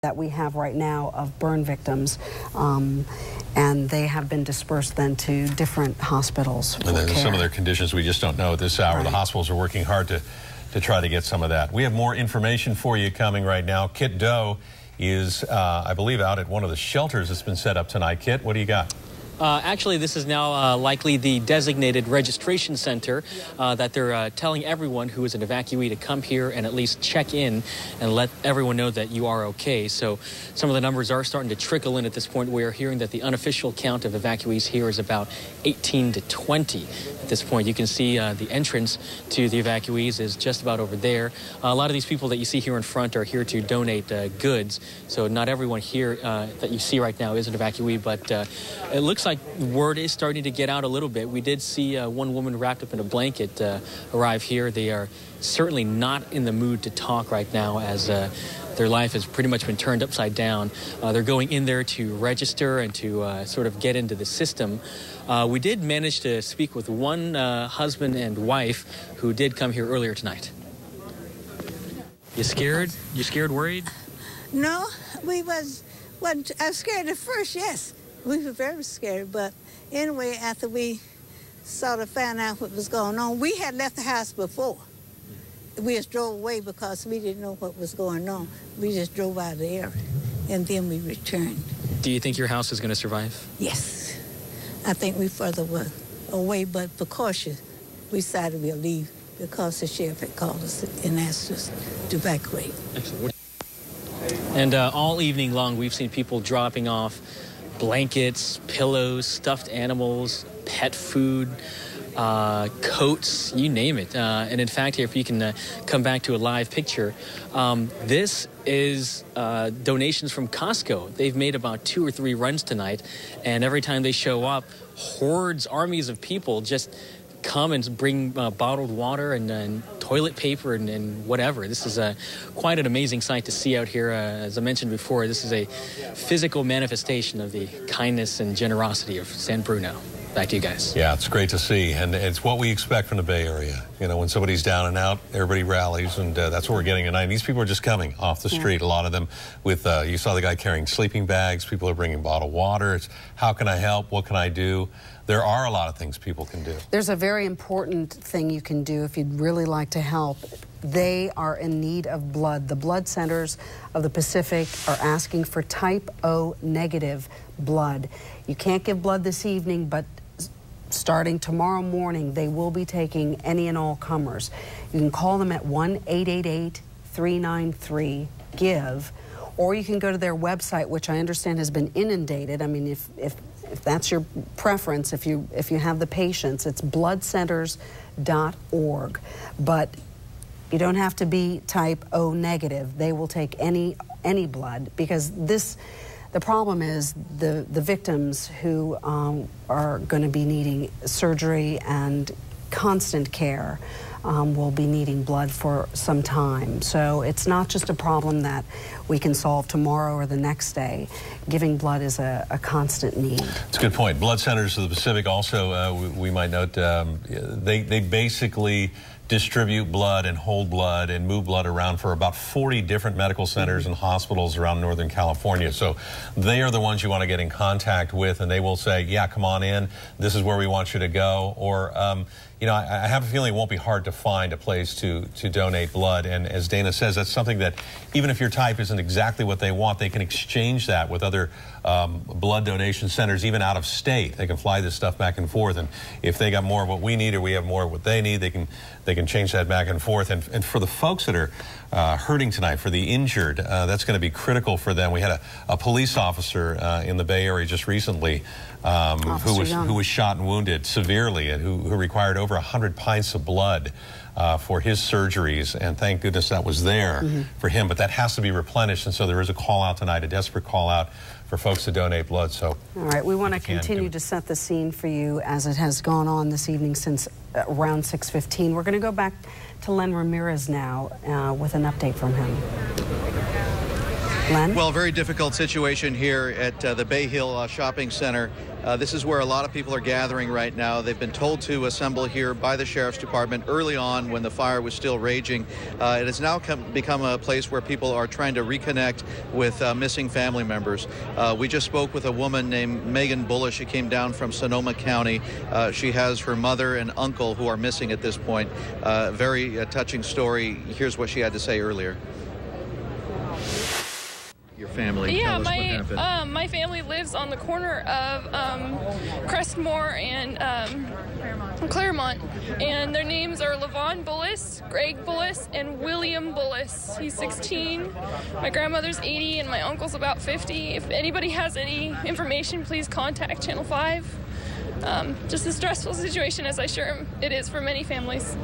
that we have right now of burn victims, and they have been dispersed then to different hospitals for and then care. Some of their conditions we just don't know at this hour. Right. The hospitals are working hard to try to get some of that. We have more information for you coming right now. Kit Doe is, I believe, out at one of the shelters that's been set up tonight. Kit, what do you got? Actually, this is now likely the designated registration center that they're telling everyone who is an evacuee to come here and at least check in and let everyone know that you are okay. So some of the numbers are starting to trickle in at this point. We are hearing that the unofficial count of evacuees here is about 18 to 20 at this point. You can see the entrance to the evacuees is just about over there. A lot of these people that you see here in front are here to donate goods. So not everyone here that you see right now is an evacuee, but it looks like word is starting to get out a little bit. We did see one woman wrapped up in a blanket arrive here. They are certainly not in the mood to talk right now, as their life has pretty much been turned upside down. They're going in there to register and to sort of get into the system. We did manage to speak with one husband and wife who did come here earlier tonight. You scared? You scared, worried? No, I was scared at first, yes. We were very scared, but anyway, after we sort of found out what was going on, we had left the house before. We just drove away because we didn't know what was going on. We just drove out of the area, and then we returned. Do you think your house is going to survive? Yes. I think we further away, but for caution, we decided we'll leave because the sheriff had called us and asked us to evacuate. Excellent. And all evening long, we've seen people dropping off blankets, pillows, stuffed animals, pet food, coats, you name it. And in fact, here, if you can come back to a live picture, this is donations from Costco. They've made about 2 or 3 runs tonight, and every time they show up, hordes, armies of people just come and bring bottled water and toilet paper and whatever. This is quite an amazing sight to see out here. As I mentioned before, this is a physical manifestation of the kindness and generosity of San Bruno. Back to you guys. Yeah, it's great to see, and it's what we expect from the Bay Area. You know, when somebody's down and out, everybody rallies, and that's what we're getting tonight. These people are just coming off the street, a lot of them with, you saw the guy carrying sleeping bags, people are bringing bottled water. It's, how can I help? What can I do? There are a lot of things people can do. There's a very important thing you can do if you'd really like to help. They are in need of blood. The blood centers of the Pacific are asking for type O negative blood. You can't give blood this evening, but starting tomorrow morning, they will be taking any and all comers. You can call them at 1-888-393-GIVE, or you can go to their website, which I understand has been inundated. I mean, if that's your preference, if you have the patience, it's bloodcenters.org. But you don't have to be type O negative. They will take any blood, because the problem is the victims who are going to be needing surgery and constant care will be needing blood for some time. So it's not just a problem that we can solve tomorrow or the next day. Giving blood is a constant need. It's a good point. Blood Centers of the Pacific also, we might note, they basically distribute blood and hold blood and move blood around for about 40 different medical centers and hospitals around Northern California. So they are the ones you want to get in contact with, and they will say, yeah, come on in, this is where we want you to go. Or, you know, I have a feeling it won't be hard to find a place to donate blood. And as Dana says, that's something that even if your type isn't exactly what they want, they can exchange that with other blood donation centers, even out of state. They can fly this stuff back and forth. And if they got more of what we need or we have more of what they need, they can change that back and forth. And for the folks that are hurting tonight, for the injured, that's going to be critical for them. We had a police officer in the Bay Area just recently who was shot and wounded severely, and who required over 100 pints of blood for his surgeries, and thank goodness that was there for him. But that has to be replenished, and so there is a call out tonight, a desperate call out for folks to donate blood. So, all right, we want to continue to set the scene for you as it has gone on this evening since around 6:15. We're going to go back to Len Ramirez now with an update from him. Len? Well, very difficult situation here at the Bay Hill Shopping Center. This is where a lot of people are gathering right now. They've been told to assemble here by the Sheriff's Department early on when the fire was still raging. It has now become a place where people are trying to reconnect with missing family members. We just spoke with a woman named Megan Bullish. She came down from Sonoma County. She has her mother and uncle who are missing at this point. Very touching story. Here's what she had to say earlier. Your family. Yeah, Tell us what happened. my family lives on the corner of Crestmore and Claremont, and their names are Levon Bullis, Greg Bullis, and William Bullis. He's 16. My grandmother's 80, and my uncle's about 50. If anybody has any information, please contact Channel 5. Just a stressful situation, as I'm sure it is for many families.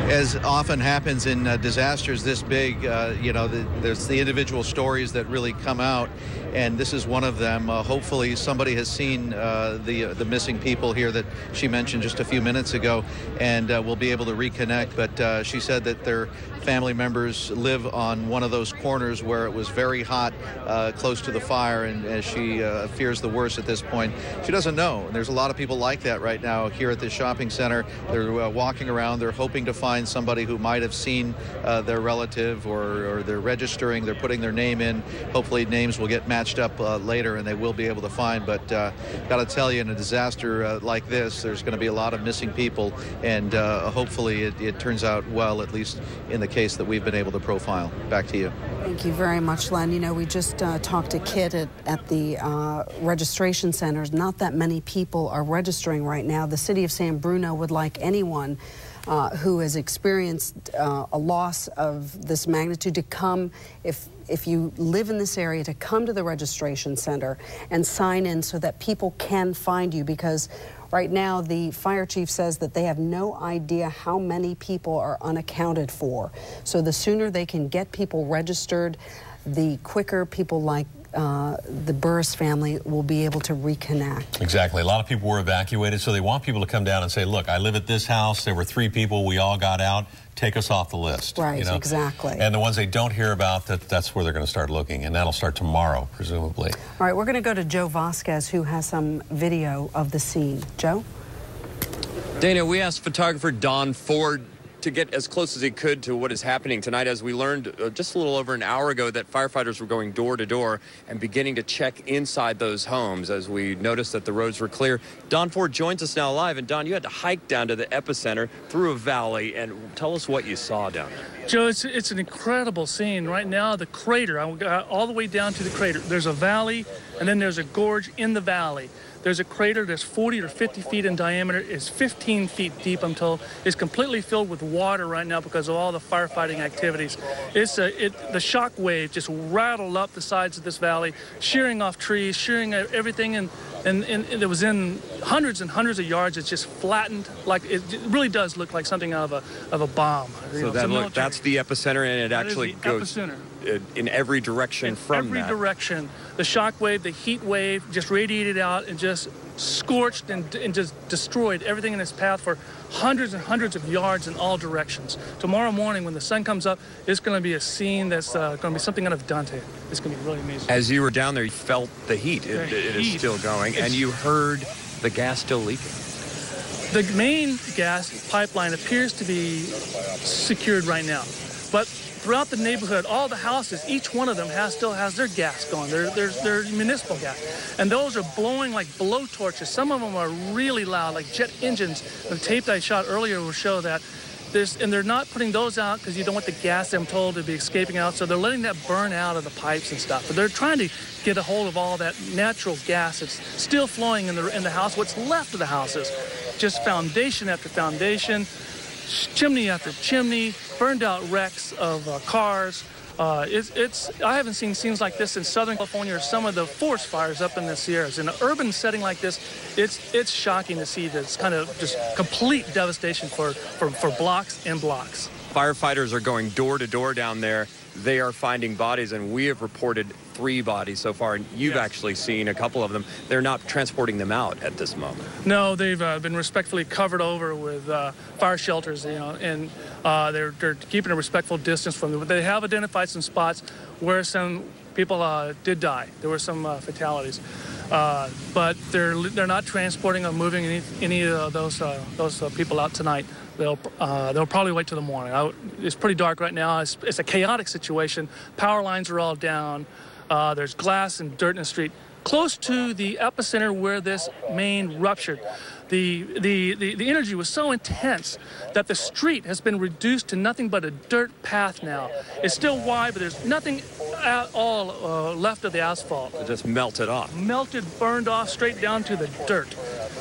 As often happens in disasters this big, there's the individual stories that really come out, and this is one of them. Hopefully somebody has seen the missing people here that she mentioned just a few minutes ago, and will be able to reconnect. But she said that their family members live on one of those corners where it was very hot, close to the fire, and as she fears the worst at this point. She doesn't know. And there's a lot of people like that right now here at this shopping center. They're walking around. They're hoping to find somebody who might have seen their relative, or they're registering. They're putting their name in. Hopefully names will get matched up later and they will be able to find. But got to tell you, in a disaster like this, there's going to be a lot of missing people, and hopefully it turns out well, at least in the case that we've been able to profile. Back to you. Thank you very much, Len. You know, we just talked to Kit at the registration centers. Not that many people are registering right now. The city of San Bruno would like anyone who has experienced a loss of this magnitude to come, if you live in this area, to come to the registration center and sign in so that people can find you, because right now the fire chief says that they have no idea how many people are unaccounted for. So the sooner they can get people registered, the quicker people like the Burris family will be able to reconnect. Exactly. A lot of people were evacuated, so they want people to come down and say, look, I live at this house. There were 3 people. We all got out. Take us off the list. Right, you know? Exactly. And the ones they don't hear about, that's where they're going to start looking, and that'll start tomorrow, presumably. All right, we're going to go to Joe Vasquez, who has some video of the scene. Joe? Dana, we asked photographer Don Ford to get as close as he could to what is happening tonight, as we learned just a little over an hour ago that firefighters were going door to door and beginning to check inside those homes as we noticed that the roads were clear. Don Ford joins us now live. And Don, you had to hike down to the epicenter through a valley, and tell us what you saw down there. Joe, it's an incredible scene. Right now, the crater, I got all the way down to the crater. There's a valley, and then there's a gorge in the valley. There's a crater that's 40 or 50 feet in diameter. It's 15 feet deep, I'm told. It's completely filled with water right now because of all the firefighting activities. The shock wave just rattled up the sides of this valley, shearing off trees, shearing everything, and it was in hundreds and hundreds of yards. It's just flattened. Like it really does look like something out of a bomb. So that's the epicenter, and it actually goes in every direction from that. Every direction. The shock wave, the heat wave just radiated out and just scorched and just destroyed everything in its path for hundreds and hundreds of yards in all directions. Tomorrow morning when the sun comes up, it's going to be a scene that's going to be something out of Dante. It's going to be really amazing. As you were down there, you felt the heat. It is still going, and you heard the gas still leaking. The main gas pipeline appears to be secured right now, but throughout the neighborhood, all the houses, each one of them still has their gas going. Their municipal gas. And those are blowing like blowtorches. Some of them are really loud, like jet engines. The tape that I shot earlier will show that. And they're not putting those out because you don't want the gas, I'm told, to be escaping out. So they're letting that burn out of the pipes and stuff. But they're trying to get a hold of all that natural gas that's still flowing in the house, what's left of the houses. Just foundation after foundation, chimney after chimney, burned out wrecks of cars. I haven't seen scenes like this in Southern California or some of the forest fires up in the Sierras. In an urban setting like this, it's shocking to see this kind of just complete devastation for blocks and blocks. Firefighters are going door to door down there. they are finding bodies, and we have reported 3 bodies so far, and you've actually seen a couple of them. They're not transporting them out at this moment. No, they've been respectfully covered over with fire shelters, and they're keeping a respectful distance from them. But they have identified some spots where some people did die. There were some fatalities, but they're not transporting or moving any of those people out tonight. They'll probably wait till the morning. It's pretty dark right now. It's a chaotic situation. Power lines are all down. There's glass and dirt in the street. Close to the epicenter where this main ruptured, the energy was so intense that the street has been reduced to nothing but a dirt path now. It's still wide, but there's nothing at all left of the asphalt. It just melted off. Melted, burned off, straight down to the dirt.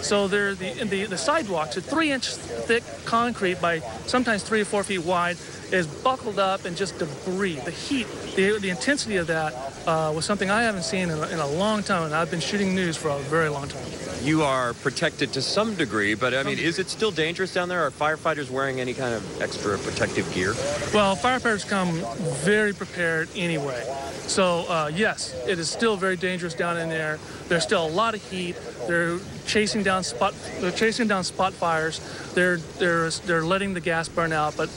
So the sidewalks, a 3-inch thick concrete by sometimes 3 or 4 feet wide, is buckled up and just debris. The heat, the intensity of that was something I haven't seen in a long time, and I've been shooting news for a very long time. You are protected to some degree, but I mean, is it still dangerous down there? Are firefighters wearing any kind of extra protective gear? Well, firefighters come very prepared anyway. So yes, it is still very dangerous down in there. There's still a lot of heat. They're chasing down spot fires. They're letting the gas burn out, but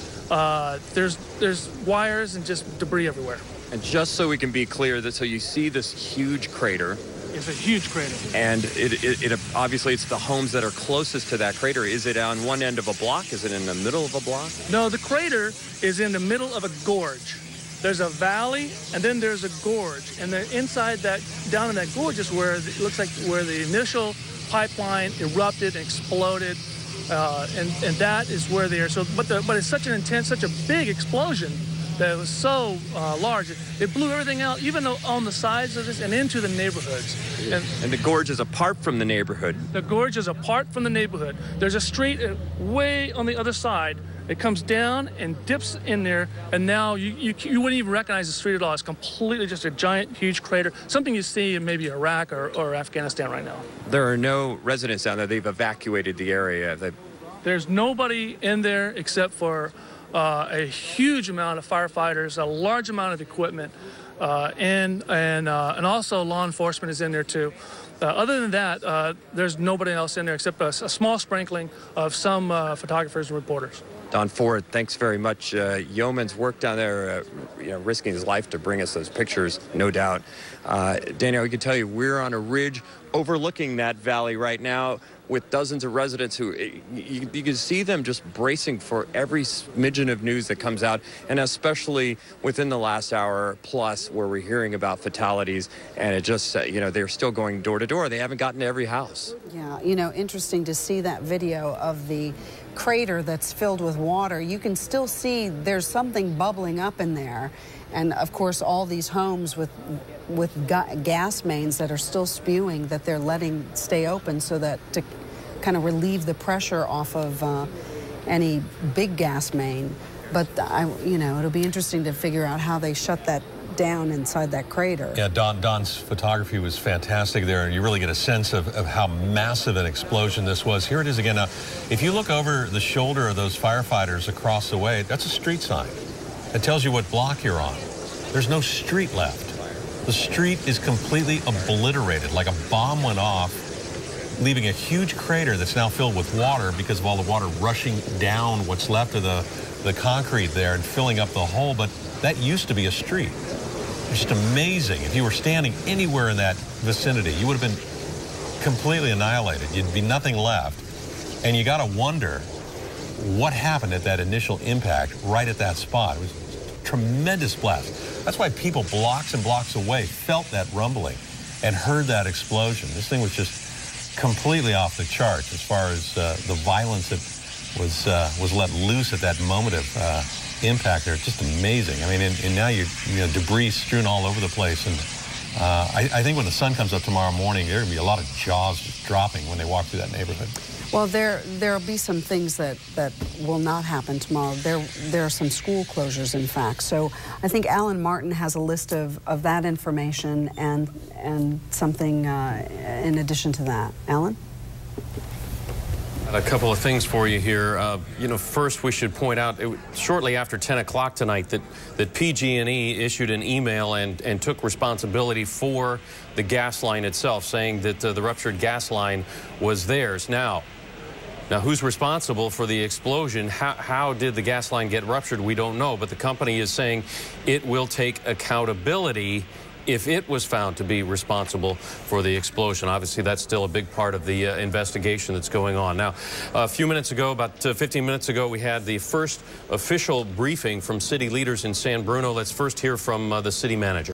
there's wires and just debris everywhere. And just so we can be clear, so you see this huge crater. It's a huge crater. And it obviously it's the homes that are closest to that crater. Is it on one end of a block? Is it in the middle of a block? No, the crater is in the middle of a gorge. There's a valley, and then there's a gorge. And inside that, down in that gorge is where it looks like where the initial pipeline erupted and exploded. And that is where they are. So, but it's such an intense, such a big explosion that was so large. It blew everything out, even though on the sides of this and into the neighborhoods. And the gorge is apart from the neighborhood. The gorge is apart from the neighborhood. There's a street way on the other side. It comes down and dips in there, and now you wouldn't even recognize the street at all. It's completely just a giant, huge crater, something you see in maybe Iraq or Afghanistan right now. There are no residents down there. They've evacuated the area. There's nobody in there except for a huge amount of firefighters, a large amount of equipment, and also law enforcement is in there too. Other than that, there's nobody else in there except a small sprinkling of some photographers and reporters. Don Ford, thanks very much. Yeoman's work down there, risking his life to bring us those pictures, no doubt. Daniel, we can tell you we're on a ridge overlooking that valley right now with dozens of residents who you can see them just bracing for every smidgen of news that comes out, and especially within the last hour plus where we're hearing about fatalities, and it just, they're still going door to door. They haven't gotten to every house. Yeah, interesting to see that video of the crater that's filled with water. You can still see there's something bubbling up in there. And of course, all these homes with gas mains that are still spewing that they're letting stay open so that to kind of relieve the pressure off of any big gas main. But it'll be interesting to figure out how they shut that down inside that crater. Yeah, Don's photography was fantastic there, and you really get a sense of how massive an explosion this was. Here it is again. Now, if you look over the shoulder of those firefighters across the way, that's a street sign. It tells you what block you're on. There's no street left. The street is completely obliterated, like a bomb went off, leaving a huge crater that's now filled with water because of all the water rushing down what's left of the concrete there and filling up the hole. But that used to be a street. It's just amazing. If you were standing anywhere in that vicinity, you would have been completely annihilated. You'd be nothing left. And you got to wonder what happened at that initial impact right at that spot. It was a tremendous blast. That's why people blocks and blocks away felt that rumbling and heard that explosion. This thing was just completely off the charts as far as the violence that was let loose at that moment of impact there. Just amazing. I mean, and now you debris strewn all over the place. And I think when the sun comes up tomorrow morning, there will be a lot of jaws just dropping when they walk through that neighborhood. Well, there'll be some things that will not happen tomorrow. There are some school closures, in fact. So I think Alan Martin has a list of that information and something in addition to that. Alan? A couple of things for you here. First we should point out, shortly after 10 o'clock tonight, that PG&E issued an email and took responsibility for the gas line itself, saying that the ruptured gas line was theirs. Now, who's responsible for the explosion? How did the gas line get ruptured? We don't know, but the company is saying it will take accountability if it was found to be responsible for the explosion. Obviously, that's still a big part of the investigation that's going on. Now, a few minutes ago, about 15 minutes ago, we had the first official briefing from city leaders in San Bruno. Let's first hear from the city manager.